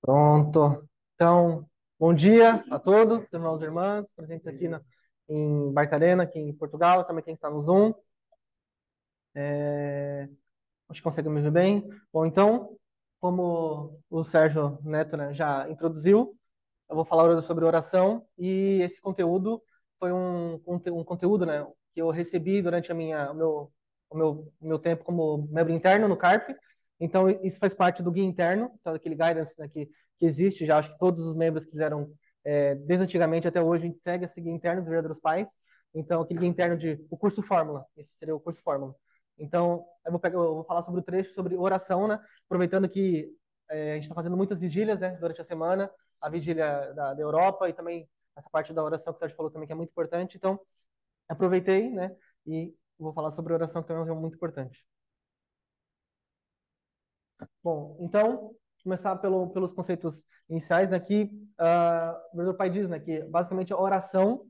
Pronto. Então, bom dia a todos, irmãos e irmãs, presentes aqui em Barcarena, aqui em Portugal, também quem está no Zoom. Acho que consegue me ver bem. Bom, então, como o Sérgio Neto, né, já introduziu, eu vou falar hoje sobre oração e esse conteúdo foi um conteúdo, né, que eu recebi durante o meu tempo como membro interno no CARP. Então, isso faz parte do guia interno, então, daquele guidance, né, que existe já. Acho que todos os membros que fizeram, desde antigamente até hoje, a gente segue esse guia interno dos verdadeiros pais. Então, aquele guia interno o curso Fórmula, esse seria o curso Fórmula. Então, eu vou falar sobre o trecho sobre oração, né, aproveitando que a gente está fazendo muitas vigílias, né, durante a semana, a vigília da Europa e também essa parte da oração que o Sérgio falou também que é muito importante. Então, aproveitei, né, e vou falar sobre oração que também é muito importante. Bom, então, começar pelos conceitos iniciais, né, que o meu pai diz, né, que basicamente a oração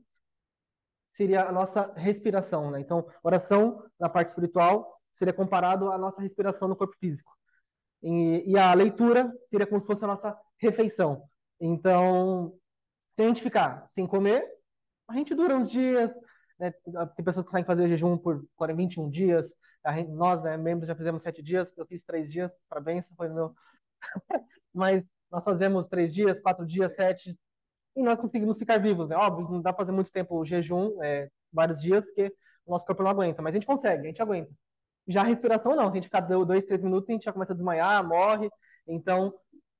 seria a nossa respiração, né? Então, oração na parte espiritual seria comparado à nossa respiração no corpo físico. E a leitura seria como se fosse a nossa refeição. Então, se a gente ficar sem comer, a gente dura uns dias, né? Tem pessoas que conseguem fazer jejum por 21 dias. Nós, né, membros, já fizemos 7 dias. Eu fiz 3 dias, parabéns, foi meu. Mas nós fazemos 3 dias, 4 dias, 7, e nós conseguimos ficar vivos, né? Óbvio, não dá para fazer muito tempo o jejum, vários dias, porque o nosso corpo não aguenta, mas a gente consegue, a gente aguenta. Já a respiração não, se a gente ficar 2, 3 minutos, a gente já começa a desmaiar, morre. Então,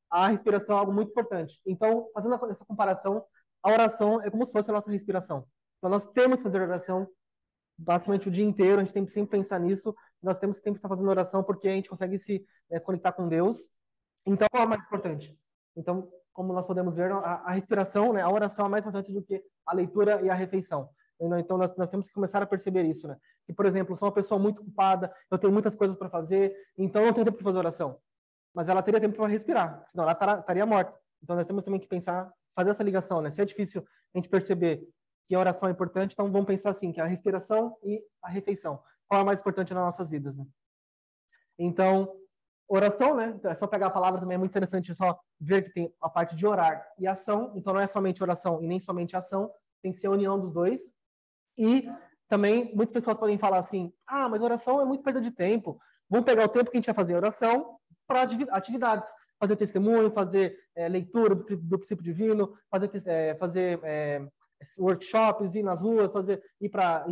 a respiração é algo muito importante. Então, fazendo essa comparação, a oração é como se fosse a nossa respiração. Então, nós temos que fazer oração basicamente o dia inteiro, a gente tem que sempre pensar nisso, nós temos que sempre estar fazendo oração porque a gente consegue se conectar com Deus. Então, qual é o mais importante? Então, como nós podemos ver, a respiração, né, a oração é mais importante do que a leitura e a refeição. Então, nós temos que começar a perceber isso, né? Que, por exemplo, eu sou uma pessoa muito ocupada, eu tenho muitas coisas para fazer, então eu não tenho tempo para fazer oração. Mas ela teria tempo para respirar, senão ela estaria morta. Então, nós temos também que pensar, fazer essa ligação, né? Se é difícil a gente perceber que a oração é importante, então vamos pensar assim, que a respiração e a refeição. Qual é mais importante nas nossas vidas, né? Então, oração, né? Então, é só pegar a palavra também, é muito interessante só ver que tem a parte de orar e ação. Então, não é somente oração e nem somente ação, tem que ser a união dos dois. E também, muitas pessoas podem falar assim: ah, mas oração é muito perda de tempo. Vamos pegar o tempo que a gente vai fazer oração para atividades. Fazer testemunho, fazer leitura do princípio divino, fazer workshops, ir nas ruas, ir para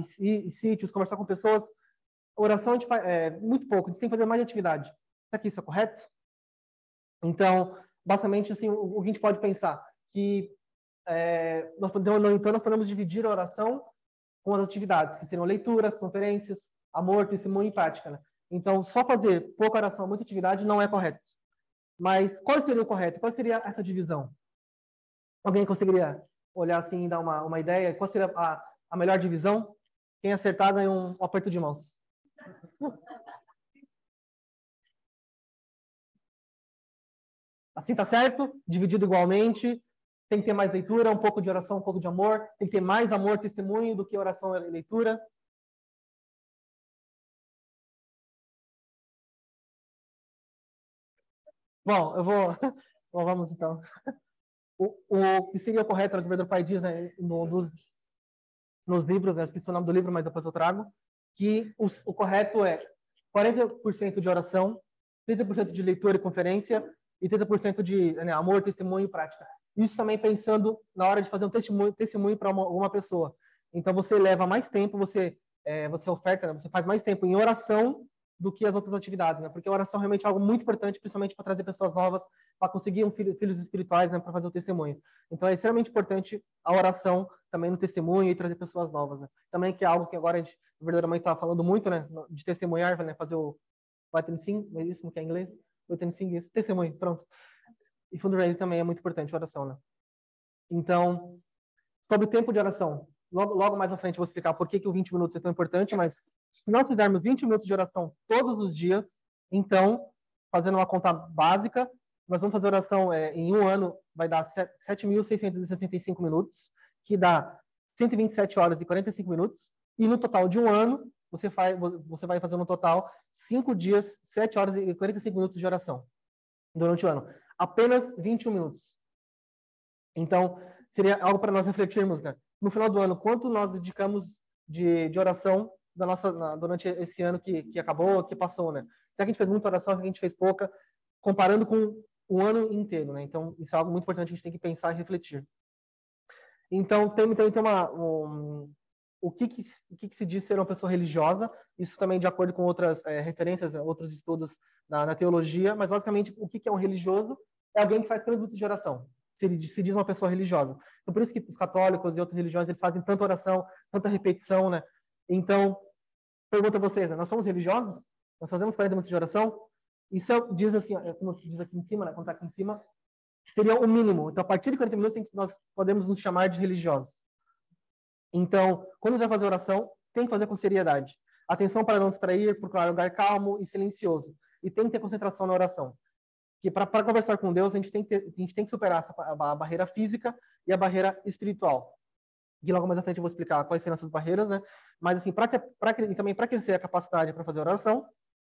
sítios, conversar com pessoas. Oração a gente faz muito pouco, a gente tem que fazer mais atividade. Será que isso é correto? Então, basicamente, assim, o que a gente pode pensar? Que então, nós podemos dividir a oração com as atividades, que seriam leituras, conferências, amor, testemunho e prática. Né? Então, só fazer pouca oração, muita atividade não é correto. Mas qual seria o correto? Qual seria essa divisão? Alguém conseguiria olhar assim e dar uma ideia? Qual seria a melhor divisão? Quem acertar ganha um aperto de mãos. Assim tá certo? Dividido igualmente. Tem que ter mais leitura, um pouco de oração, um pouco de amor. Tem que ter mais amor, testemunho do que oração e leitura. Bom, eu vou. Bom, vamos então. O que seria correto, o que o Pedro Pai diz, né, nos livros, né, eu esqueci o nome do livro, mas depois eu trago, que o correto é 40% de oração, 30% de leitura e conferência e 30% de amor, testemunho e prática. Isso também pensando na hora de fazer um testemunho para uma pessoa. Então você leva mais tempo, você oferta, né, você faz mais tempo em oração do que as outras atividades, né? Porque a oração realmente é algo muito importante, principalmente para trazer pessoas novas, para conseguir filhos espirituais, né, para fazer o testemunho. Então é extremamente importante a oração também no testemunho e trazer pessoas novas. Né? Também que é algo que agora a gente verdadeiramente está falando muito, né, de testemunhar, né, fazer o witnessing, é isso que é em inglês? Witnessing, isso, testemunho, pronto. E fundraising também é muito importante, a oração, né? Então, sobre o tempo de oração, logo mais à frente eu vou explicar por que o 20 minutos é tão importante, mas se nós fizermos 20 minutos de oração todos os dias, então, fazendo uma conta básica, nós vamos fazer oração em um ano, vai dar 7.665 minutos, que dá 127 horas e 45 minutos, e no total de um ano, você vai fazer no total 5 dias, 7 horas e 45 minutos de oração. durante o ano. Apenas 21 minutos. Então, seria algo para nós refletirmos, né? No final do ano, quanto nós dedicamos de oração durante esse ano que acabou, que passou, né? Se a gente fez muita oração, se a gente fez pouca, comparando com o ano inteiro, né? Então, isso é algo muito importante, a gente tem que pensar e refletir. Então, tem o que se diz ser uma pessoa religiosa, isso também de acordo com outras referências, outros estudos na teologia, mas basicamente o que é um religioso? É alguém que faz minutos de oração. Se diz uma pessoa religiosa. Então, por isso que os católicos e outras religiões eles fazem tanta oração, tanta repetição, né? Então, pergunto a vocês, né? Nós somos religiosos? Nós fazemos 40 minutos de oração? Isso diz assim, como diz aqui em cima, né? Quando está aqui em cima, seria o mínimo. Então, a partir de 40 minutos, nós podemos nos chamar de religiosos. Então, quando você vai fazer oração, tem que fazer com seriedade. Atenção para não distrair, procurar um lugar calmo e silencioso. E tem que ter concentração na oração. Que para conversar com Deus, a gente tem que superar a barreira física e a barreira espiritual. E logo mais à frente eu vou explicar quais serão essas barreiras, né? Mas, assim, também para crescer a capacidade para fazer oração,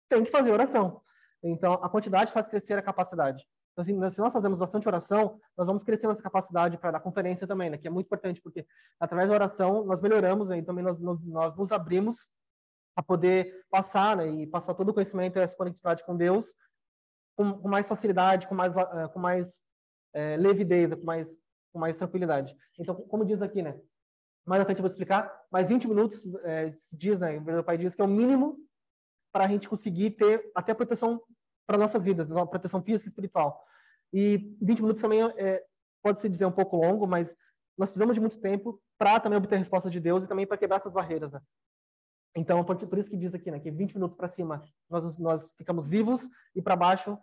tem que fazer oração. Então, a quantidade faz crescer a capacidade. Então, assim, se nós fazemos bastante oração, nós vamos crescendo essa capacidade para dar conferência também, né? Que é muito importante, porque através da oração nós melhoramos, né? E também nós nos abrimos a poder passar, né? E passar todo o conhecimento e essa conectividade com Deus com mais facilidade, com mais levidez, com mais tranquilidade. Então, como diz aqui, né? Mais à frente eu vou explicar, mas 20 minutos, diz, né? O meu pai diz que é o mínimo para a gente conseguir ter até proteção para nossas vidas, uma proteção física e espiritual. E 20 minutos também pode-se dizer um pouco longo, mas nós precisamos de muito tempo para também obter a resposta de Deus e também para quebrar essas barreiras, né? Então, por isso que diz aqui, né, que 20 minutos para cima nós ficamos vivos e para baixo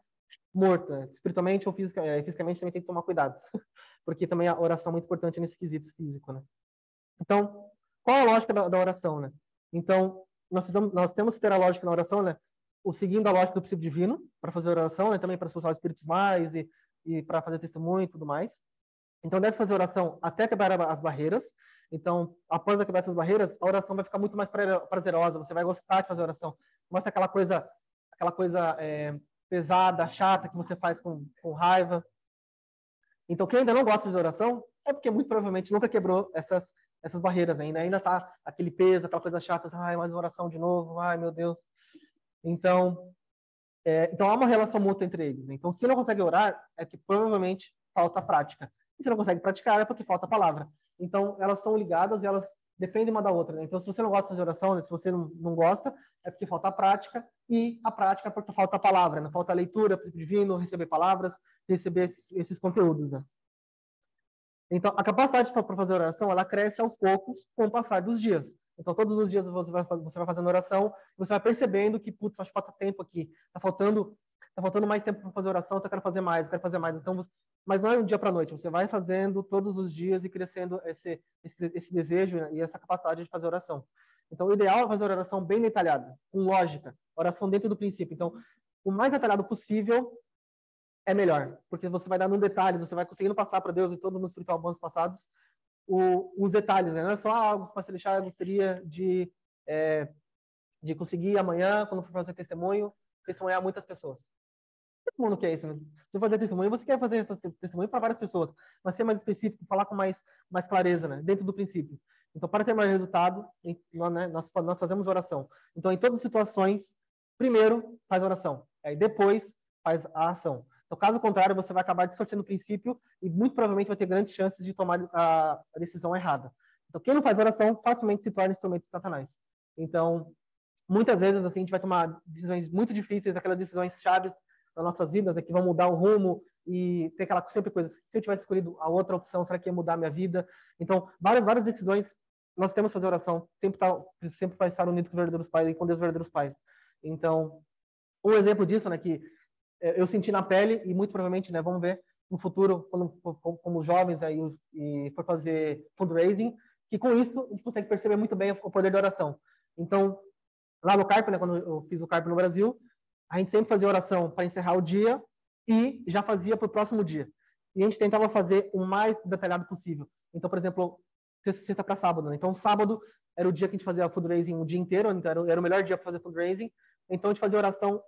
morto, né? Espiritualmente ou fisicamente também tem que tomar cuidado, porque também a oração é muito importante nesse quesito físico, né? Então, qual a lógica da oração, né? Então, nós temos que ter a lógica na oração, né? Seguindo a lógica do princípio divino, para fazer oração, né? Também para expulsar os espíritos mais e para fazer testemunho e tudo mais. Então, deve fazer oração até quebrar as barreiras. Então, após quebrar essas barreiras, a oração vai ficar muito mais prazerosa, você vai gostar de fazer oração. Mostra aquela coisa pesada, chata, que você faz com raiva. Então, quem ainda não gosta de fazer oração é porque muito provavelmente nunca quebrou essas barreiras ainda. Ainda tá aquele peso, aquela coisa chata, ai, mais uma oração de novo, ai, meu Deus. Então, então há uma relação mútua entre eles. Então, se não consegue orar, é que provavelmente falta prática. E se não consegue praticar, é porque falta palavra. Então, elas estão ligadas e elas dependem uma da outra, né? Então, se você não gosta de oração, né? Se você não gosta, é porque falta prática, e a prática é porque falta palavra, né? Falta leitura, divino, receber palavras, receber esses conteúdos, né? Então, a capacidade para fazer oração, ela cresce aos poucos com o passar dos dias. Então, todos os dias você vai fazendo oração, você vai percebendo que, putz, acho que falta tempo aqui, tá faltando mais tempo para fazer oração, então eu quero fazer mais, eu quero fazer mais. Então, mas não é um dia para a noite, você vai fazendo todos os dias e crescendo esse desejo, né, e essa capacidade de fazer oração. Então, o ideal é fazer oração bem detalhada, com lógica, oração dentro do princípio. Então, o mais detalhado possível é melhor, porque você vai dando detalhes, você vai conseguindo passar para Deus e todos os espiritual bons passados os detalhes, né? Não é só algo para se deixar, eu gostaria de conseguir amanhã, quando for fazer testemunhar muitas pessoas. Todo mundo quer isso, né? Se fazer testemunho, você quer fazer testemunho para várias pessoas, mas ser mais específico, falar com mais clareza, né? Dentro do princípio. Então, para ter mais resultado, nós fazemos oração. Então, em todas as situações, primeiro faz oração, aí depois faz a ação. Então, caso contrário, você vai acabar distorcendo o princípio e muito provavelmente vai ter grandes chances de tomar a decisão errada. Então, quem não faz oração facilmente se torna instrumento de Satanás. Então, muitas vezes assim, a gente vai tomar decisões muito difíceis, aquelas decisões chaves das nossas vidas, né, que vão mudar o rumo e tem aquela sempre coisa, se eu tivesse escolhido a outra opção, será que ia mudar a minha vida? Então, várias decisões, nós temos que fazer oração, sempre vai estar unido com os verdadeiros pais e com Deus verdadeiros pais. Então, um exemplo disso, né, que eu senti na pele e muito provavelmente, né, vamos ver no futuro, como jovens aí e for fazer fundraising, que com isso a gente consegue perceber muito bem o poder da oração. Então, lá no Carpe, né, quando eu fiz o Carpe no Brasil, a gente sempre fazia oração para encerrar o dia e já fazia para o próximo dia. E a gente tentava fazer o mais detalhado possível. Então, por exemplo, sexta para sábado, né? Então, sábado era o dia que a gente fazia fundraising o dia inteiro, então era o melhor dia para fazer fundraising. Então, a gente fazia oração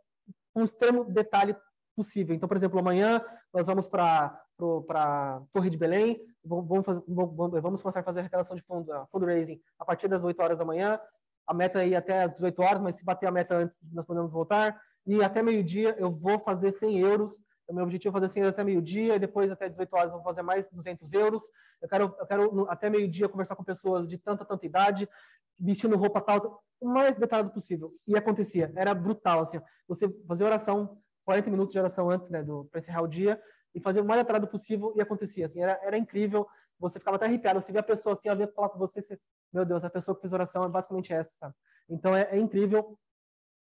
com extremo detalhe possível. Então, por exemplo, amanhã nós vamos para Torre de Belém, vamos começar a fazer a arrecadação de fundraising a partir das 8 horas da manhã. A meta é ir até as 18 horas, mas se bater a meta antes, nós podemos voltar. E até meio-dia eu vou fazer 100 euros. O meu objetivo é fazer 100 euros até meio-dia, e depois até 18 horas eu vou fazer mais 200 euros. Eu quero até meio-dia conversar com pessoas de tanta idade, vestindo roupa tal, o mais detalhado possível. E acontecia, era brutal, assim, você fazer oração, 40 minutos de oração antes, né, para encerrar o dia, e fazer o mais detalhado possível, e acontecia, assim, era incrível, você ficava até arrepiado, você via a pessoa assim, ela vinha falar com você, meu Deus, a pessoa que fez oração é basicamente essa, sabe? Então é incrível,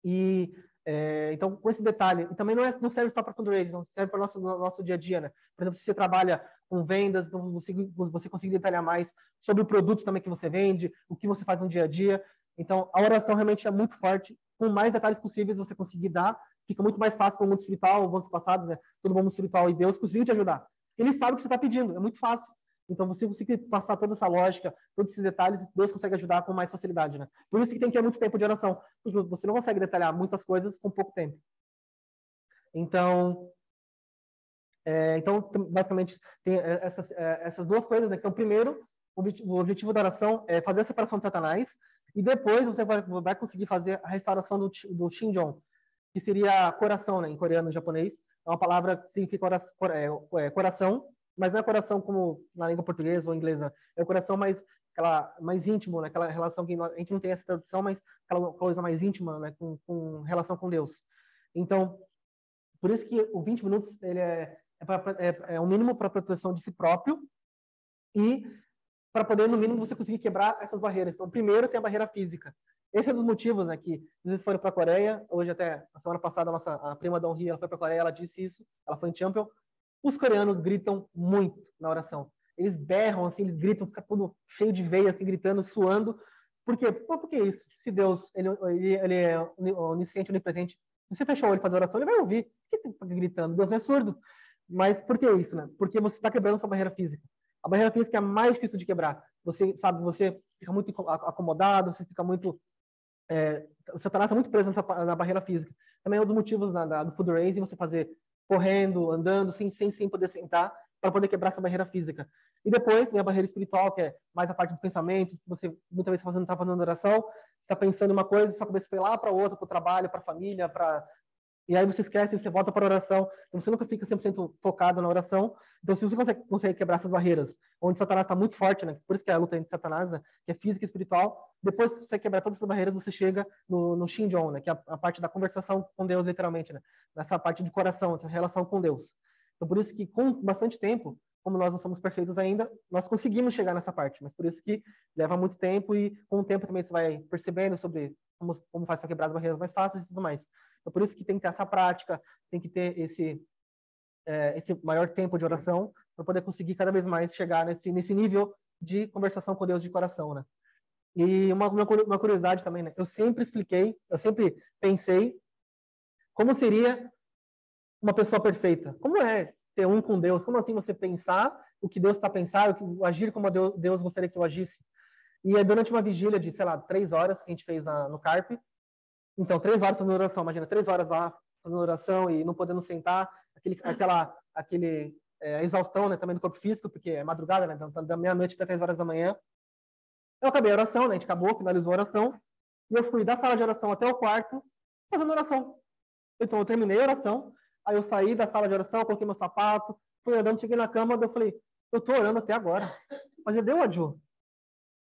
e então com esse detalhe, e também não serve só para fundraising, não serve para o nosso dia a dia, né? Por exemplo, se você trabalha com vendas, então você consegue detalhar mais sobre o produto também que você vende, o que você faz no dia a dia. Então, a oração realmente é muito forte. Com mais detalhes possíveis você conseguir dar, fica muito mais fácil para o mundo espiritual, os passados, né? Todo mundo espiritual e Deus conseguiu te ajudar. Ele sabe o que você está pedindo, é muito fácil. Então, você consegue passar toda essa lógica, todos esses detalhes, Deus consegue ajudar com mais facilidade, né? Por isso que tem que ter muito tempo de oração, porque você não consegue detalhar muitas coisas com pouco tempo. Então, basicamente, tem essas duas coisas, né? Então, primeiro, o objetivo da oração é fazer a separação de Satanás, e depois você vai conseguir fazer a restauração do Shinjon, que seria coração, né? Em coreano e japonês. É uma palavra que significa coração, mas não é coração como na língua portuguesa ou inglesa. É o coração mais íntimo, né? Aquela relação que a gente não tem essa tradução, mas aquela coisa mais íntima, né? Com relação com Deus. Então, por isso que o 20 minutos ele é um mínimo para proteção de si próprio e para poder, no mínimo, você conseguir quebrar essas barreiras. Então, primeiro tem a barreira física. Esse é um dos motivos, né, que às vezes foram para a Coreia, hoje até, a semana passada, a prima da Honri, ela foi para a Coreia, ela disse isso, ela foi em Champion, os coreanos gritam muito na oração. Eles berram, assim, eles gritam, fica tudo cheio de veia, assim, gritando, suando. Por quê? Por que isso? Se Deus, ele é onisciente, onipresente, se você fechar o olho e fazer oração, ele vai ouvir. Por que você está gritando? Deus não é surdo. Mas por que isso, né? Porque você está quebrando sua barreira física. A barreira física é a mais difícil de quebrar. Você, sabe, você fica muito acomodado, você fica muito... o Satanás está muito preso na barreira física. Também é um dos motivos do food raising, você fazer correndo, andando, sem poder sentar, para poder quebrar essa barreira física. E depois vem a barreira espiritual, que é mais a parte dos pensamentos, que você muitas vezes está fazendo oração, está pensando em uma coisa, sua cabeça foi lá para outra, para o trabalho, para a família, e aí você esquece, você volta para a oração, então você nunca fica 100% focado na oração. Então, se você consegue quebrar essas barreiras, onde Satanás está muito forte, né? Por isso que é a luta entre Satanás, né? Que é física e espiritual, depois que você quebrar todas essas barreiras, você chega no Shinjon, né? Que é a parte da conversação com Deus, literalmente, né? Nessa parte de coração, essa relação com Deus. Então, por isso que com bastante tempo, como nós não somos perfeitos ainda, nós conseguimos chegar nessa parte, mas por isso que leva muito tempo e com o tempo também você vai percebendo sobre como faz para quebrar as barreiras mais fáceis e tudo mais. Então, por isso que tem que ter essa prática, tem que ter esse maior tempo de oração para poder conseguir cada vez mais chegar nesse nível de conversação com Deus de coração, né? E uma curiosidade também, né? Eu sempre pensei como seria uma pessoa perfeita. Como é ter um com Deus? Como assim você pensar o que Deus está pensando, agir como Deus gostaria que eu agisse? E durante uma vigília de, sei lá, 3 horas que a gente fez no Carpe, então, 3 horas fazendo oração, imagina, 3 horas lá fazendo oração e não podendo sentar, aquele exaustão, né, também do corpo físico, porque é madrugada, né, então, da meia-noite até 3 horas da manhã. Eu acabei a oração, né, a gente finalizou a oração, e eu fui da sala de oração até o quarto fazendo oração. Então, eu terminei a oração, aí eu saí da sala de oração, coloquei meu sapato, fui andando, cheguei na cama, eu falei, eu tô orando até agora, mas eu dei uma Ju.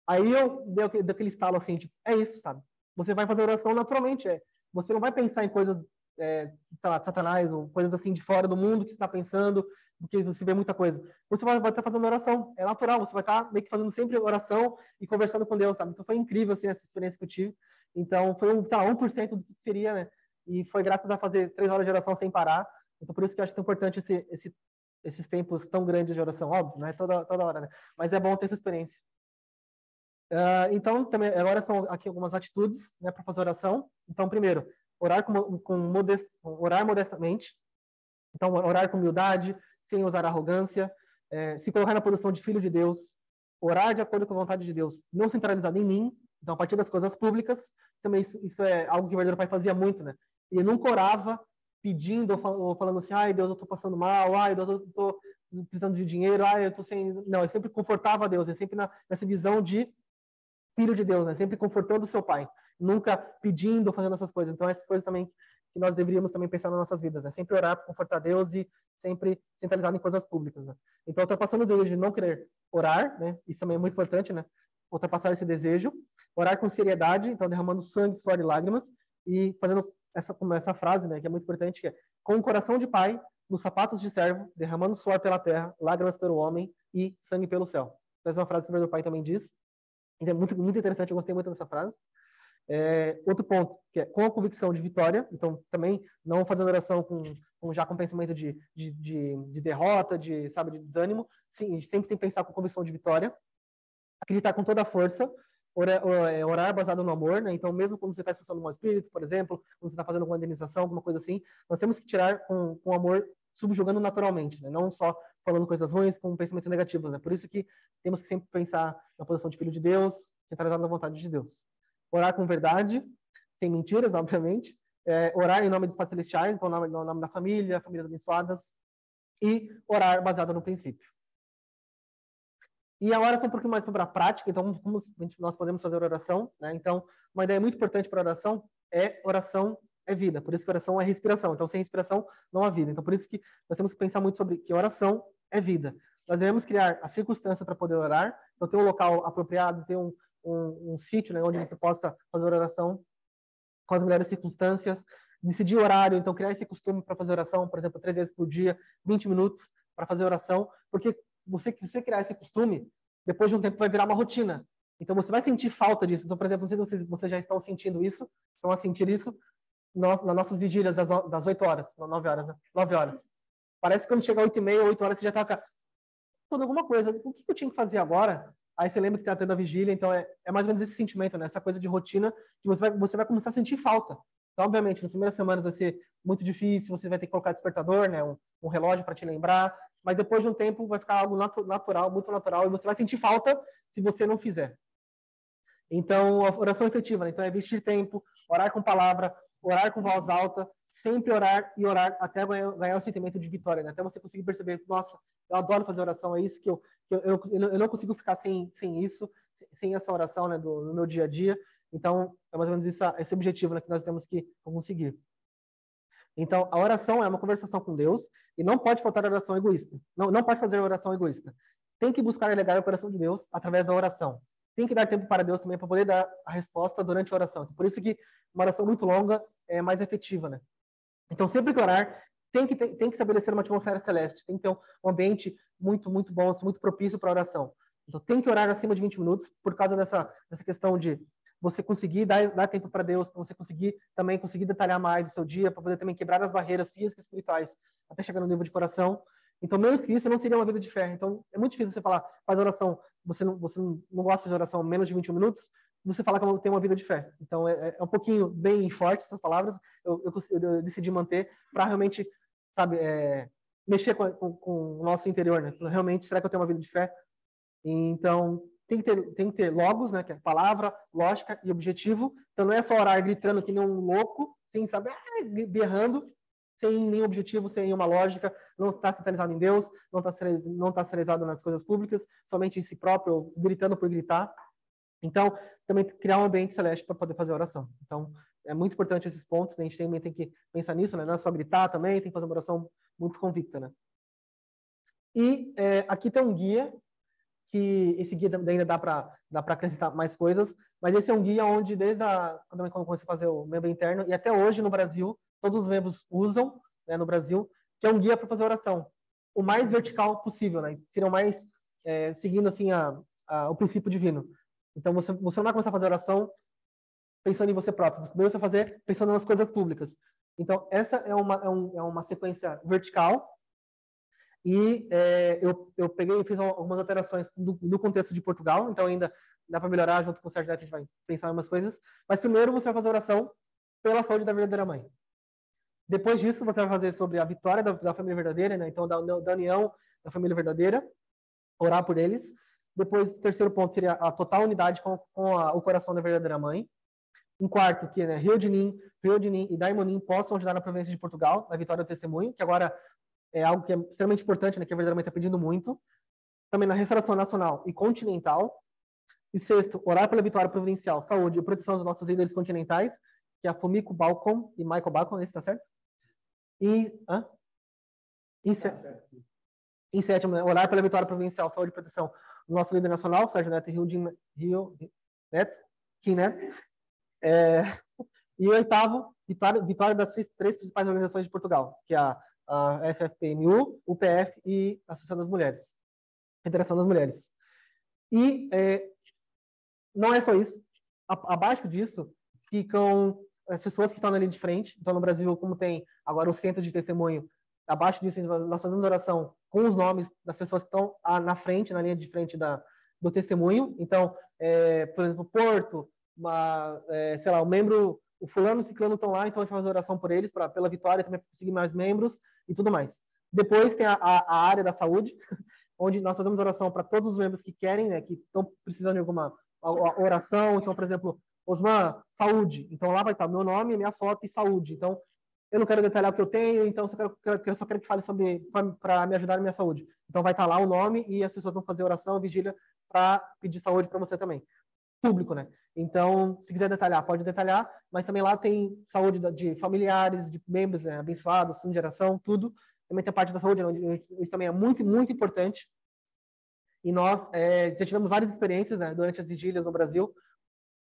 Aí eu dei aquele estalo assim, tipo, é isso, sabe? Você vai fazer oração naturalmente, você não vai pensar em coisas, sei lá, Satanás, ou coisas assim de fora do mundo que você está pensando, porque você vê muita coisa. Você vai estar fazendo oração, é natural, você vai estar meio que fazendo sempre oração e conversando com Deus, sabe? Então foi incrível, assim, essa experiência que eu tive. Então foi, 1% do que seria, né? E foi graças a fazer 3 horas de oração sem parar. Então por isso que eu acho tão importante esses tempos tão grandes de oração, óbvio, não é toda hora, né? Mas é bom ter essa experiência. Então, também, agora são aqui algumas atitudes, né, para fazer oração. Então, primeiro, orar orar modestamente. Então, orar com humildade, sem usar arrogância, se colocar na posição de filho de Deus, orar de acordo com a vontade de Deus, não centralizado em mim. Então, a partir das coisas públicas, também isso é algo que o verdadeiro pai fazia muito, né? Ele nunca orava pedindo ou falando assim, ai, Deus, eu tô passando mal, ai, Deus, eu tô precisando de dinheiro, ai, eu tô sem... Não, ele sempre confortava a Deus, ele sempre nessa visão de filho de Deus, né? Sempre confortando o seu pai, nunca pedindo, fazendo essas coisas. Então, essas coisas também que nós deveríamos também pensar nas nossas vidas, né? Sempre orar para confortar Deus e sempre centralizado em coisas públicas, né? Então, ultrapassando o desejo de não querer orar, né? Isso também é muito importante, né? Ultrapassar esse desejo, orar com seriedade, então derramando sangue, suor e lágrimas, e fazendo essa frase, né? Que é muito importante, que é com o coração de pai, nos sapatos de servo, derramando suor pela terra, lágrimas pelo homem e sangue pelo céu. Essa é uma frase que o meu pai também diz. É muito, muito interessante, eu gostei muito dessa frase. Outro ponto, que é com a convicção de vitória, então também não fazendo oração já com pensamento de derrota, sabe, de desânimo, sim, sempre tem que pensar com convicção de vitória, acreditar com toda a força, orar baseado no amor, né? Então mesmo quando você está expulsando um mau espírito, por exemplo, quando você está fazendo alguma indenização, alguma coisa assim, nós temos que tirar com amor, subjugando naturalmente, né? Não só falando coisas ruins com pensamentos negativos, né? Por isso que temos que sempre pensar na posição de filho de Deus, centralizado na vontade de Deus. Orar com verdade, sem mentiras, obviamente. Orar em nome dos pais celestiais, então em nome da família, famílias abençoadas. E orar baseado no princípio. E a oração um pouquinho mais sobre a prática, então como nós podemos fazer oração, né? Então, uma ideia muito importante para oração é vida, por isso que oração é respiração. Então, sem respiração não há vida. Então, por isso que nós temos que pensar muito sobre que oração é vida. Nós devemos criar a circunstância para poder orar, então ter um local apropriado, ter um sítio, né, onde a gente possa fazer oração com as melhores circunstâncias, decidir o horário, então criar esse costume para fazer oração, por exemplo, 3 vezes por dia, 20 minutos para fazer oração, porque você criar esse costume, depois de um tempo vai virar uma rotina. Então você vai sentir falta disso. Então, por exemplo, não sei se vocês já estão sentindo isso, estão a sentir isso nas nossas vigílias das 8 horas, 9 horas, né? 9 horas. Parece que quando chega 8h30, 8 horas, você já está toda alguma coisa. O que eu tinha que fazer agora? Aí você lembra que está tendo a vigília, então é mais ou menos esse sentimento, né? Essa coisa de rotina, que você vai começar a sentir falta. Então, obviamente, nas primeiras semanas vai ser muito difícil, você vai ter que colocar despertador, né? Um relógio para te lembrar, mas depois de um tempo vai ficar algo natural, muito natural, e você vai sentir falta se você não fizer. Então, a oração efetiva, né? Então, é investir tempo, orar com palavra, orar com voz alta, sempre orar e orar até ganhar o sentimento de vitória, né? Até você conseguir perceber, nossa, eu adoro fazer oração, é isso que eu não consigo ficar sem isso, sem essa oração, né, no meu dia a dia. Então, é mais ou menos esse objetivo, né, que nós temos que conseguir. Então, a oração é uma conversação com Deus e não pode faltar oração egoísta. Não pode fazer oração egoísta. Tem que buscar alegar o coração de Deus através da oração. Tem que dar tempo para Deus também para poder dar a resposta durante a oração. Por isso que uma oração muito longa é mais efetiva, né? Então, sempre que orar, tem que estabelecer uma atmosfera celeste, tem que ter um ambiente muito, muito bom, muito propício para a oração. Então, tem que orar acima de 20 minutos, por causa dessa questão de você conseguir dar tempo para Deus, para você conseguir detalhar mais o seu dia, para poder também quebrar as barreiras físicas e espirituais, até chegar no nível de coração. Então, menos que isso, não seria uma vida de fé. Então, é muito difícil você falar, faz oração, você não gosta de fazer oração menos de 21 minutos, você falar que eu tenho uma vida de fé. Então, é um pouquinho bem forte essas palavras, eu decidi manter para realmente, sabe, mexer com o nosso interior, né? Realmente, será que eu tenho uma vida de fé? Então, tem que ter logos, né? Que é palavra, lógica e objetivo. Então, não é só orar gritando que nem um louco, sem saber, berrando, sem nenhum objetivo, sem nenhuma lógica, não está centralizado em Deus, não está centralizado nas coisas públicas, somente em si próprio, gritando por gritar. Então, também criar um ambiente celeste para poder fazer oração. Então, é muito importante esses pontos, né? A gente também tem que pensar nisso, né? Não é só gritar também, tem que fazer uma oração muito convicta, né? E aqui tem um guia, que esse guia ainda dá para acrescentar mais coisas, mas esse é um guia onde, quando eu comecei a fazer o membro interno, e até hoje no Brasil, todos os membros usam, né, no Brasil, que é um guia para fazer oração. O mais vertical possível, né? Seriam mais seguindo assim o princípio divino. Então, você não vai começar a fazer oração pensando em você próprio. Primeiro você vai fazer pensando nas coisas públicas. Então, essa é uma sequência vertical. E eu peguei e fiz algumas alterações no contexto de Portugal. Então, ainda dá para melhorar junto com o Sérgio Neto, a gente vai pensar em umas coisas. Mas primeiro você vai fazer oração pela saúde da verdadeira mãe. Depois disso, você vai fazer sobre a vitória da família verdadeira, né? Então, da união da família verdadeira, orar por eles. Depois, o terceiro ponto seria a total unidade com o coração da verdadeira mãe. Um quarto, que né, Rio de Nin e Daimonim possam ajudar na província de Portugal, na vitória do testemunho, que agora é algo que é extremamente importante, né, que a verdadeiramente está pedindo muito. Também na restauração nacional e continental. E sexto, orar pela vitória provincial, saúde e proteção dos nossos líderes continentais, que é a Fumiko Balcom e Michael Balcom, esse tá certo? E, em sétimo, né, orar pela vitória provincial, saúde e proteção do nosso líder nacional, Sérgio Neto e Neto, Kim Neto. E oitavo, vitória das três principais organizações de Portugal, que é a FFPMU, o PF e a Associação das Mulheres, Federação das Mulheres. E não é só isso. Abaixo disso ficam as pessoas que estão na linha de frente. Então, no Brasil, como tem agora o centro de testemunho, abaixo disso nós fazemos oração com os nomes das pessoas que estão na frente, na linha de frente do testemunho. Então, por exemplo, Porto, sei lá, o fulano e o ciclano estão lá, então a gente faz oração por eles, pela vitória, também conseguir mais membros e tudo mais. Depois tem a área da saúde, onde nós fazemos oração para todos os membros que querem, né, que estão precisando de alguma oração. Então, por exemplo, Osman, saúde. Então, lá vai estar meu nome, minha foto e saúde. Então, eu não quero detalhar o que eu tenho, então eu só quero que fale sobre para me ajudar na minha saúde. Então, vai estar lá o nome e as pessoas vão fazer oração, vigília, para pedir saúde para você também. Público, né? Então, se quiser detalhar, pode detalhar, mas também lá tem saúde de familiares, de membros, né, abençoados, de geração, tudo. Também tem a parte da saúde, isso também é muito, muito importante. E nós já tivemos várias experiências, né, durante as vigílias no Brasil,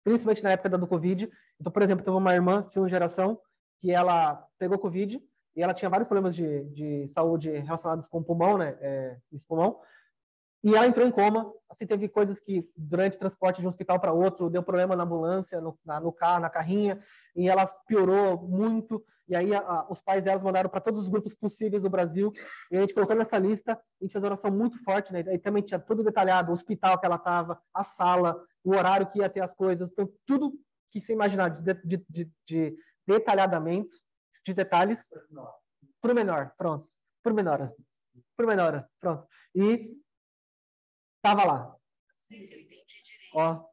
principalmente na época do Covid. Então, por exemplo, teve uma irmã, segunda geração, que ela pegou Covid e ela tinha vários problemas de saúde relacionados com o pulmão, né, esse pulmão. E ela entrou em coma. Assim, teve coisas que, durante o transporte de um hospital para outro, deu problema na ambulância, no carro, na carrinha, e ela piorou muito. E aí os pais delas mandaram para todos os grupos possíveis do Brasil. E a gente colocou nessa lista, a gente fez uma oração muito forte, né? Aí também tinha tudo detalhado, o hospital que ela estava, a sala, o horário que ia ter as coisas. Então, tudo que você imaginar de detalhamento, de detalhes, por menor, pronto. Por menor, pronto. E tava lá. Não sei se eu entendi direito. Ó.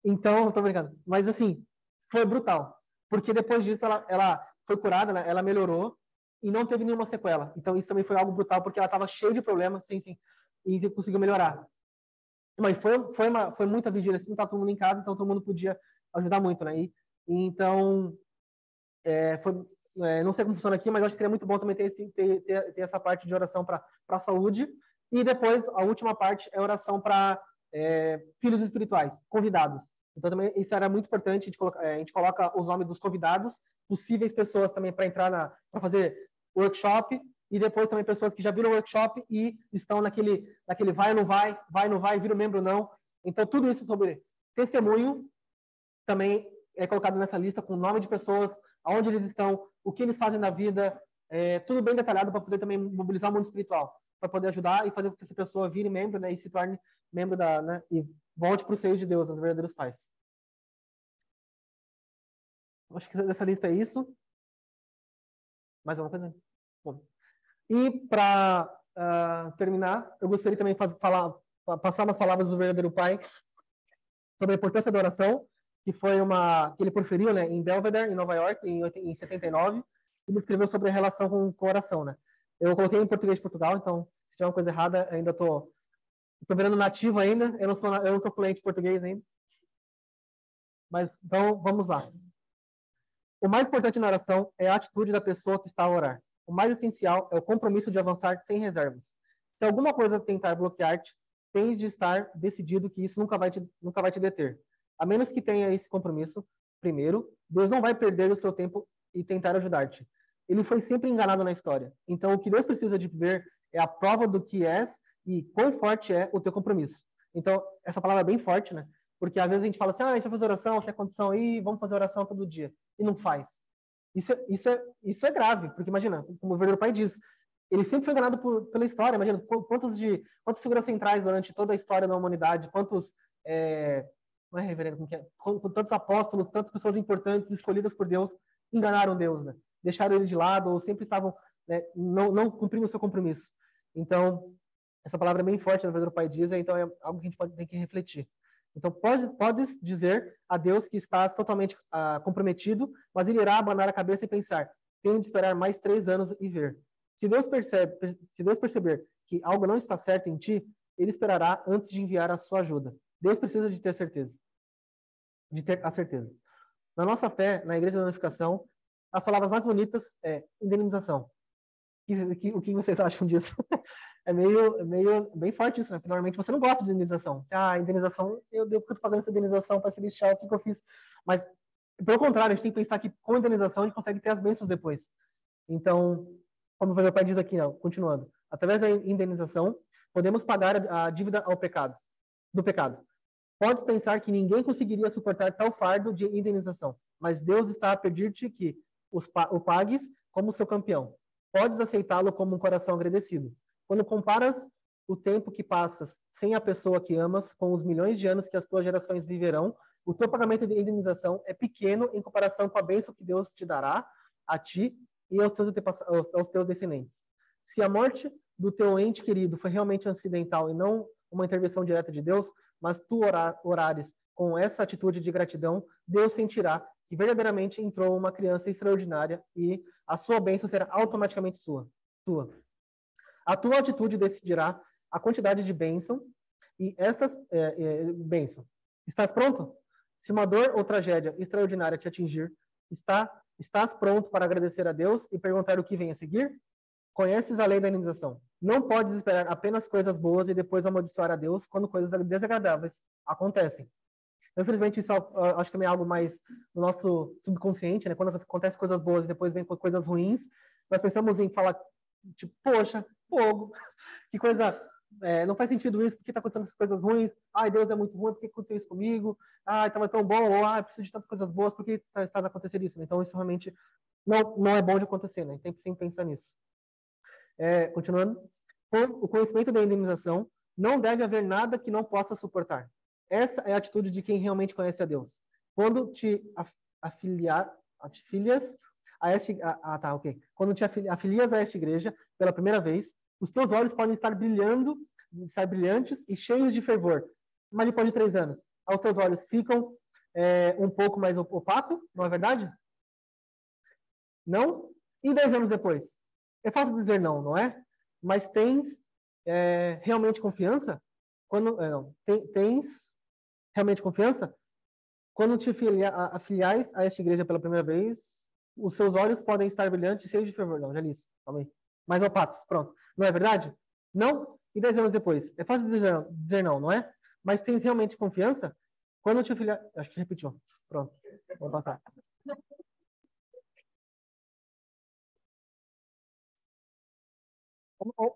Então, tô brincando. Mas assim, foi brutal. Porque depois disso ela foi curada, né? Ela melhorou e não teve nenhuma sequela. Então isso também foi algo brutal, porque ela estava cheia de problemas, sim, e conseguiu melhorar. Mas foi muita vigília, assim, não estava todo mundo em casa, então todo mundo podia ajudar muito, né? Então, não sei como funciona aqui, mas acho que seria muito bom também ter essa parte de oração para a saúde. E depois, a última parte é oração para filhos espirituais, convidados. Então, também, isso era muito importante. A gente coloca os nomes dos convidados, possíveis pessoas também para entrar para fazer workshop, e depois também pessoas que já viram o workshop e estão naquele vai ou não vai, vira membro ou não. Então, tudo isso sobre testemunho também é colocado nessa lista com o nome de pessoas, aonde eles estão, o que eles fazem na vida, tudo bem detalhado para poder também mobilizar o mundo espiritual, para poder ajudar e fazer com que essa pessoa vire membro, né, e se torne membro né, e volte para o seio de Deus, os verdadeiros pais. Acho que dessa lista é isso. Mais alguma coisa? Bom. E para terminar, eu gostaria também de passar umas palavras do verdadeiro pai sobre a importância da oração, que foi que ele proferiu, né, em Belvedere, em Nova York, em 79. Ele escreveu sobre a relação com o oração, né? Eu coloquei em português de Portugal, então se tiver uma coisa errada, ainda tô virando nativo ainda. Eu não sou fluente em português ainda. Mas então vamos lá. O mais importante na oração é a atitude da pessoa que está a orar. O mais essencial é o compromisso de avançar sem reservas. Se alguma coisa tentar bloquear-te, tens de estar decidido que isso nunca vai te deter. A menos que tenha esse compromisso, primeiro, Deus não vai perder o seu tempo e tentar ajudar-te. Ele foi sempre enganado na história. Então, o que Deus precisa de ver é a prova do que és e quão forte é o teu compromisso. Então, essa palavra é bem forte, né? Porque às vezes a gente fala assim, a gente vai fazer oração, se é condição aí, vamos fazer oração todo dia. E não faz. Isso é grave, porque imagina, como o verdadeiro pai diz, ele sempre foi enganado pela história. Imagina quantas figuras centrais durante toda a história da humanidade, não é reverendo, como que é? Tantos apóstolos, tantas pessoas importantes escolhidas por Deus enganaram Deus, né? Deixaram ele de lado ou sempre estavam, né, não cumprindo o seu compromisso. Então, essa palavra é bem forte, o verdadeiro pai diz, então é algo que a gente tem que refletir. Então, podes dizer a Deus que estás totalmente comprometido, mas ele irá abanar a cabeça e pensar, tenho de esperar mais 3 anos e ver. Se Deus perceber que algo não está certo em ti, ele esperará antes de enviar a sua ajuda. Deus precisa de ter certeza. De ter a certeza. Na nossa fé, na Igreja da Unificação, as palavras mais bonitas é indenização. O que vocês acham disso? É meio bem forte isso, né? Porque normalmente você não gosta de indenização. Indenização, eu devo porque eu tô pagando essa indenização para se lixar, o que eu fiz? Mas, pelo contrário, a gente tem que pensar que com a indenização a gente consegue ter as bênçãos depois. Então, como o meu pai diz aqui, ó, continuando, através da indenização, podemos pagar a dívida do pecado. Podes pensar que ninguém conseguiria suportar tal fardo de indenização, mas Deus está a pedir-te que o pagues como seu campeão. Podes aceitá-lo como um coração agradecido. Quando comparas o tempo que passas sem a pessoa que amas com os milhões de anos que as tuas gerações viverão, o teu pagamento de indenização é pequeno em comparação com a bênção que Deus te dará a ti e aos teus descendentes. Se a morte do teu ente querido foi realmente acidental e não uma intervenção direta de Deus, mas tu orares com essa atitude de gratidão, Deus sentirá que verdadeiramente entrou uma criança extraordinária e a sua bênção será automaticamente tua. A tua atitude decidirá a quantidade de bênção e estas bênção. Estás pronto? Se uma dor ou tragédia extraordinária te atingir, estás pronto para agradecer a Deus e perguntar o que vem a seguir? Conheces a lei da indenização. Não podes esperar apenas coisas boas e depois amaldiçoar a Deus quando coisas desagradáveis acontecem. Infelizmente, isso acho que também é algo mais no nosso subconsciente, né? Quando acontecem coisas boas e depois vem coisas ruins, nós pensamos em falar, tipo, poxa, fogo, que coisa, não faz sentido isso, por que está acontecendo essas coisas ruins? Ai, Deus é muito ruim, por que aconteceu isso comigo? Ai, estava tão bom, ou preciso de tantas coisas boas, por que está acontecendo isso? Então, isso realmente não é bom de acontecer, né? Sempre pensa nisso. Continuando, com o conhecimento da indenização, não deve haver nada que não possa suportar. Essa é a atitude de quem realmente conhece a Deus. Quando te afilias a esta, Quando te afilias a esta igreja pela primeira vez, os teus olhos podem estar brilhantes e cheios de fervor. Mas depois de 3 anos, os teus olhos ficam um pouco mais opacos, não é verdade? Não? E 10 anos depois? É fácil dizer não é? Mas tens realmente confiança? Tens realmente confiança? Quando te afiliais a esta igreja pela primeira vez, os seus olhos podem estar brilhantes e cheios de fervor. Não, já li isso. Calma aí. Mais opacos, pronto. Não é verdade? Não? E 10 anos depois? É fácil dizer não é? Mas tens realmente confiança? Quando te afiliar... Acho que repetiu. Pronto. Vamos passar.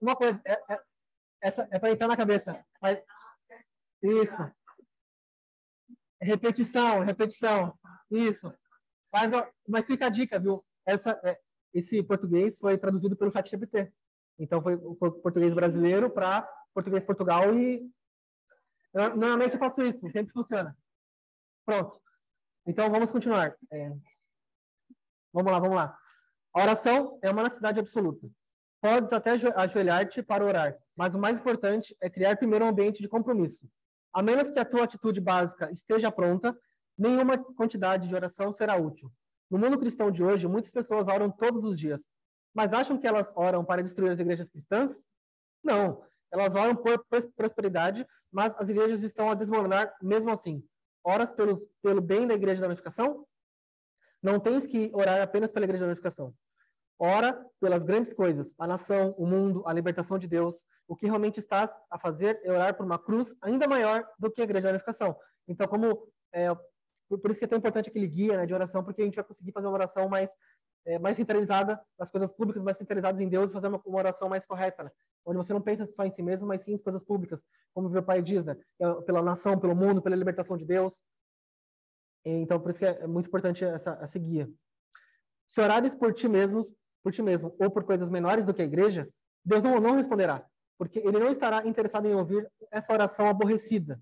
Uma coisa, essa é para entrar na cabeça. Mas, isso. Repetição. Isso. Mas fica a dica, viu? Esse português foi traduzido pelo ChatGPT. Então, foi o português brasileiro para português Portugal e normalmente eu faço isso, sempre funciona. Pronto. Então, vamos continuar. Vamos lá. A oração é uma necessidade absoluta. Podes até ajoelhar-te para orar, mas o mais importante é criar primeiro um ambiente de compromisso. A menos que a tua atitude básica esteja pronta, nenhuma quantidade de oração será útil. No mundo cristão de hoje, muitas pessoas oram todos os dias. Mas acham que elas oram para destruir as igrejas cristãs? Não. Elas oram por prosperidade, mas as igrejas estão a desmoronar mesmo assim. Oras pelo bem da igreja da unificação? Não tens que orar apenas pela igreja da unificação. Ora pelas grandes coisas, a nação, o mundo, a libertação de Deus. O que realmente estás a fazer é orar por uma cruz ainda maior do que a igreja da unificação. Então, por isso que é tão importante aquele guia, né, de oração, porque a gente vai conseguir fazer uma oração mais centralizada nas coisas públicas, mais centralizadas em Deus, e fazer uma oração mais correta, né? Onde você não pensa só em si mesmo, mas sim em coisas públicas, como o meu pai diz, né? Pela nação, pelo mundo, pela libertação de Deus. Então, por isso que é muito importante essa guia. Se orares por ti mesmo ou por coisas menores do que a igreja, Deus não responderá, porque ele não estará interessado em ouvir essa oração aborrecida.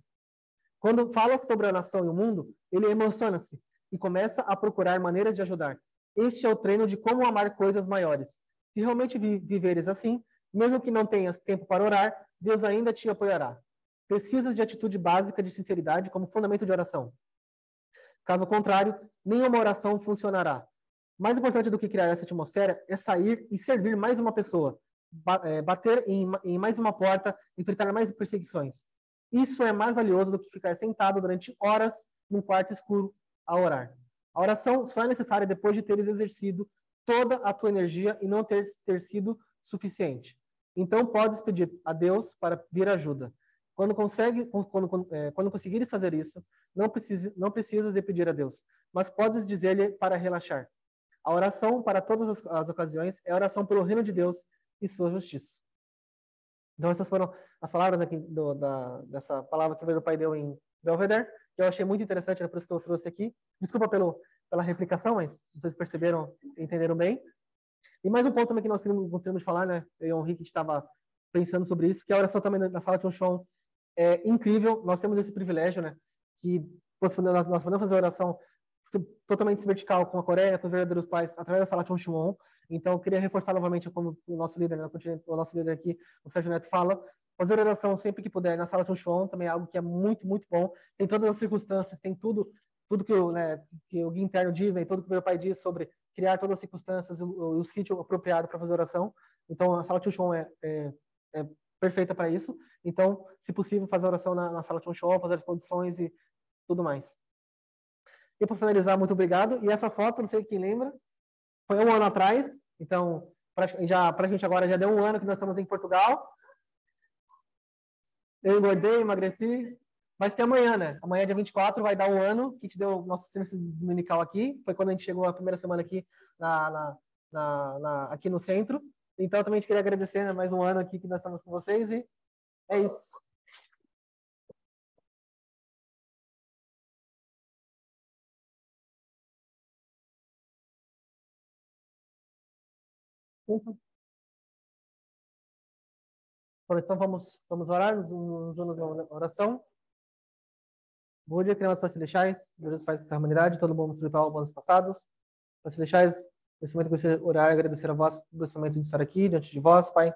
Quando fala sobre a nação e o mundo, ele emociona-se e começa a procurar maneiras de ajudar. Este é o treino de como amar coisas maiores. Se realmente viveres assim, mesmo que não tenhas tempo para orar, Deus ainda te apoiará. Precisas de atitude básica de sinceridade como fundamento de oração. Caso contrário, nenhuma oração funcionará. Mais importante do que criar essa atmosfera é sair e servir mais uma pessoa, bater em mais uma porta, enfrentar mais perseguições. Isso é mais valioso do que ficar sentado durante horas num quarto escuro a orar. A oração só é necessária depois de teres exercido toda a tua energia e não ter sido suficiente. Então, podes pedir a Deus para vir ajuda. Quando conseguires fazer isso, não precisas de pedir a Deus, mas podes dizer-lhe para relaxar. A oração para todas as ocasiões é a oração pelo reino de Deus e sua justiça. Então, essas foram as palavras aqui dessa palavra que o meu pai deu em Belvedere, que eu achei muito interessante, é por isso que eu trouxe aqui. Desculpa pela replicação, mas vocês perceberam, entenderam bem. E mais um ponto também que nós queremos falar, né? Eu e o Henrique estava pensando sobre isso, que a oração também na sala de um show é incrível. Nós temos esse privilégio, né? Que nós podemos fazer oração totalmente vertical com a Coreia, com os verdadeiros pais, através da sala de Shimon. Então, eu queria reforçar novamente, como o nosso líder, né, o nosso líder aqui, o Sérgio Neto, fala, fazer oração sempre que puder na sala de Shimon também é algo que é muito, muito bom. Tem todas as circunstâncias, tem tudo que o Gui Interno diz, né, tudo que o meu pai diz sobre criar todas as circunstâncias e o sítio apropriado para fazer oração. Então, a sala de Shimon é perfeita para isso. Então, se possível, fazer oração na sala de Shimon, fazer as condições e tudo mais. E para finalizar, muito obrigado. E essa foto, não sei quem lembra, foi 1 ano atrás. Então, praticamente agora já deu 1 ano que nós estamos em Portugal. Eu engordei, emagreci. Mas que amanhã, né? Amanhã, dia 24, vai dar 1 ano que te deu o nosso serviço dominical aqui. Foi quando a gente chegou a primeira semana aqui, aqui no centro. Então, também a gente queria agradecer, né, mais 1 ano aqui que nós estamos com vocês. E é isso. Então, vamos orar, nos unimos na oração. Bom dia, crianças Pai Celestiais, Deus Pai da humanidade, todo mundo espiritual, bons passados. Pai Celestiais, nesse momento eu gostaria de orar e agradecer a vós por esse momento de estar aqui diante de vós, Pai.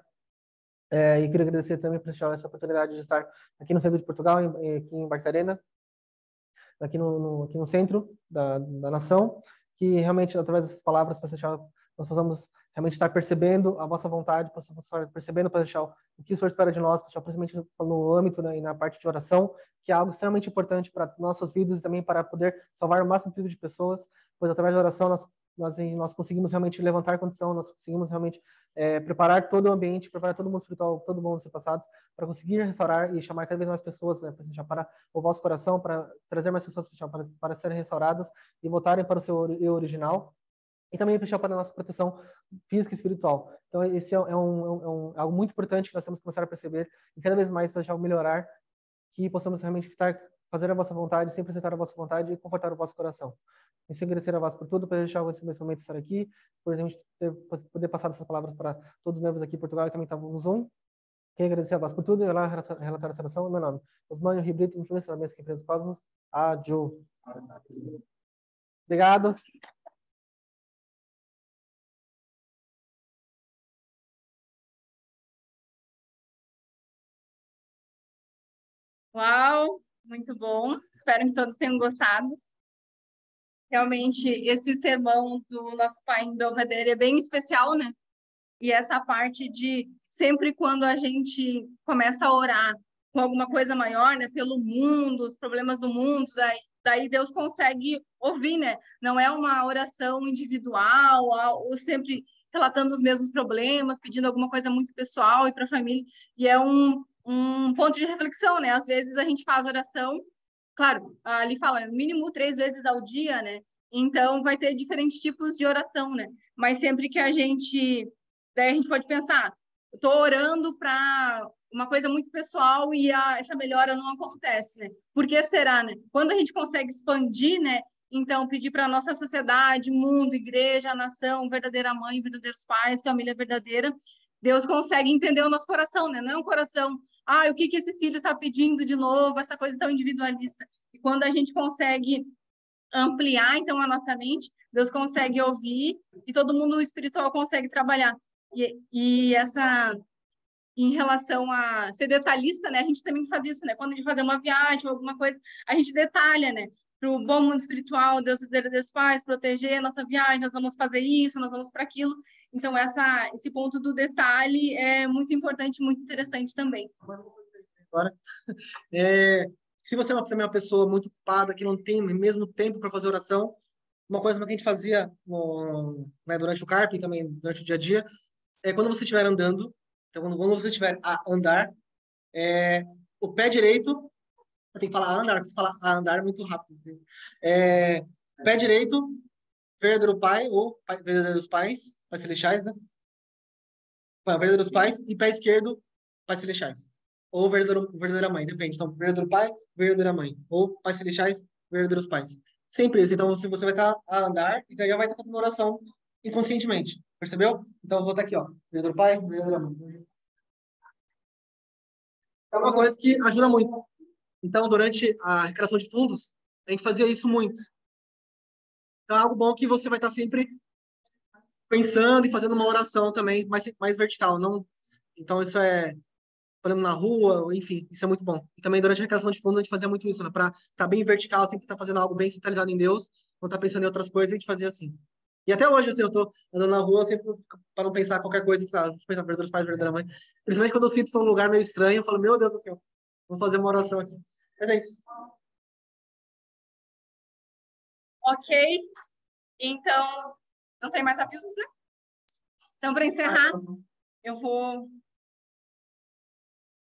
E queria agradecer também por essa oportunidade de estar aqui no centro de Portugal, aqui em Barcarena, aqui no centro da nação, que realmente, através dessas palavras, Pai Celestial, nós possamos realmente estar percebendo a vossa vontade, possamos estar percebendo, Pai Celestial, o que o Senhor espera de nós, Pai Celestial, principalmente no âmbito, né, e na parte de oração, que é algo extremamente importante para nossas vidas e também para poder salvar o máximo possível de pessoas, pois através da oração nós conseguimos realmente levantar condição, nós conseguimos realmente preparar todo o ambiente, preparar todo mundo espiritual, todo mundo ser passados, para conseguir restaurar e chamar cada vez mais pessoas, né, para o vosso coração, para trazer mais pessoas para serem restauradas e voltarem para o seu eu original. E também fechar para a nossa proteção física e espiritual. Então, esse é algo muito importante que nós temos que começar a perceber e cada vez mais para deixar melhorar, que possamos realmente fazer a vossa vontade, sempre aceitar a vossa vontade e confortar o vosso coração. E agradecer a vós por tudo, por deixar nesse momento estar aqui, por a gente poder passar essas palavras para todos os membros aqui em Portugal e também estavam no Zoom. Quero agradecer a vós por tudo e lá relatar essa oração. Meu nome é Osmânio Ribrito, influência da mesa que empresa dos Cosmos. Adjo. Obrigado. Uau, muito bom. Espero que todos tenham gostado. Realmente, esse sermão do nosso pai em Belvedere é bem especial, né? E essa parte de sempre quando a gente começa a orar com alguma coisa maior, né? Pelo mundo, os problemas do mundo, daí Deus consegue ouvir, né? Não é uma oração individual, ou sempre relatando os mesmos problemas, pedindo alguma coisa muito pessoal e para a família. E é um ponto de reflexão, né? Às vezes a gente faz oração, claro, ali fala, mínimo 3 vezes ao dia, né? Então vai ter diferentes tipos de oração, né? Mas sempre que daí a gente pode pensar, eu estou orando para uma coisa muito pessoal e essa melhora não acontece, né? Por que será, né? Quando a gente consegue expandir, né? Então, pedir para a nossa sociedade, mundo, igreja, nação, verdadeira mãe, verdadeiros pais, família verdadeira, Deus consegue entender o nosso coração, né? Não é um coração, o que esse filho está pedindo de novo, essa coisa tão individualista. E quando a gente consegue ampliar, então, a nossa mente, Deus consegue ouvir e todo mundo espiritual consegue trabalhar. E essa em relação a ser detalhista, né? A gente também faz isso, né? Quando a gente fazer uma viagem ou alguma coisa, a gente detalha, né? Para o bom mundo espiritual, Deus dos pais, proteger a nossa viagem, nós vamos fazer isso, nós vamos para aquilo. Então, esse ponto do detalhe é muito importante, muito interessante também. Agora, é, se você também é uma pessoa muito ocupada, que não tem mesmo tempo para fazer oração, uma coisa que a gente fazia né, durante o carping, também durante o dia a dia, é quando você estiver andando, então quando você estiver a andar, o pé direito, tem que falar a andar, porque se falar a andar é muito rápido. Assim. Pé direito, verdadeiro pai, ou verdadeiros pais, pais celestiais, né? Não, verdadeiros pais, e pé esquerdo, pais celestiais. Ou verdadeira mãe, depende. Então, verdadeiro pai, verdadeira mãe. Ou pais celestiais, verdadeiros pais. Sempre isso. Então, se você vai estar a andar, e daí já vai estar fazendo oração inconscientemente. Percebeu? Então, eu vou estar aqui, ó. Verdadeiro pai, verdadeira mãe. É uma coisa que ajuda muito. Então, durante a arrecadação de fundos, a gente fazia isso muito. Então, é algo bom que você vai estar sempre pensando e fazendo uma oração também mais vertical. Não... Então, isso é falando na rua, enfim, isso é muito bom. E também durante a arrecadação de fundos a gente fazia muito isso, né? Para estar bem vertical, sempre estar fazendo algo bem centralizado em Deus, não estar pensando em outras coisas, a gente fazia assim. E até hoje, assim, eu tô andando na rua, sempre para não pensar qualquer coisa, pensar verdadeiros pais, verdadeira mãe. Principalmente quando eu sinto estou num lugar meio estranho, eu falo, meu Deus do céu, vou fazer uma oração aqui. Mas é isso. Ok, então não tem mais avisos, né? Então, para encerrar, eu vou